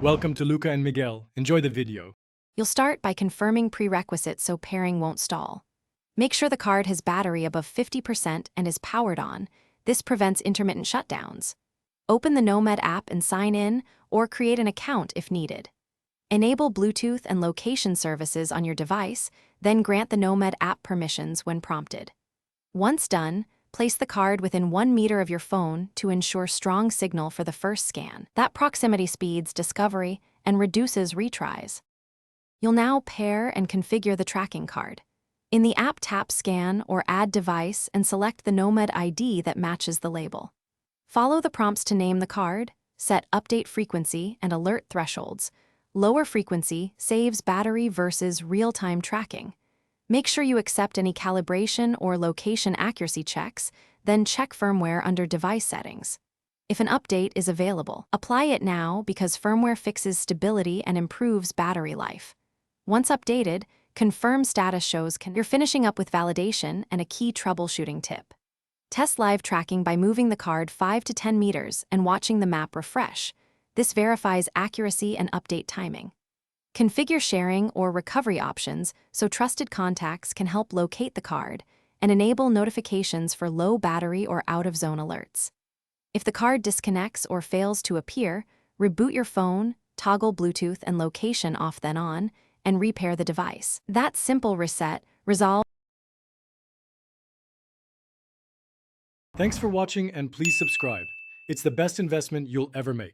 Welcome to Luca and Miguel. Enjoy the video. You'll start by confirming prerequisites so pairing won't stall. Make sure the card has battery above 50% and is powered on. This prevents intermittent shutdowns. Open the Nomad app and sign in, or create an account if needed. Enable Bluetooth and location services on your device, then grant the Nomad app permissions when prompted. Once done, place the card within 1 meter of your phone to ensure strong signal for the first scan. That proximity speeds discovery and reduces retries. You'll now pair and configure the tracking card. In the app, tap Scan or Add Device and select the Nomad ID that matches the label. Follow the prompts to name the card, set update frequency and alert thresholds. Lower frequency saves battery versus real-time tracking. Make sure you accept any calibration or location accuracy checks, then check firmware under Device Settings. If an update is available, apply it now because firmware fixes stability and improves battery life. Once updated, confirm status shows you're finishing up with validation and a key troubleshooting tip. Test live tracking by moving the card 5 to 10 meters and watching the map refresh. This verifies accuracy and update timing. Configure sharing or recovery options so trusted contacts can help locate the card, and enable notifications for low battery or out-of-zone alerts. If the card disconnects or fails to appear, reboot your phone, toggle Bluetooth and location off then on, and repair the device. That simple reset resolves. Thanks for watching and please subscribe. It's the best investment you'll ever make.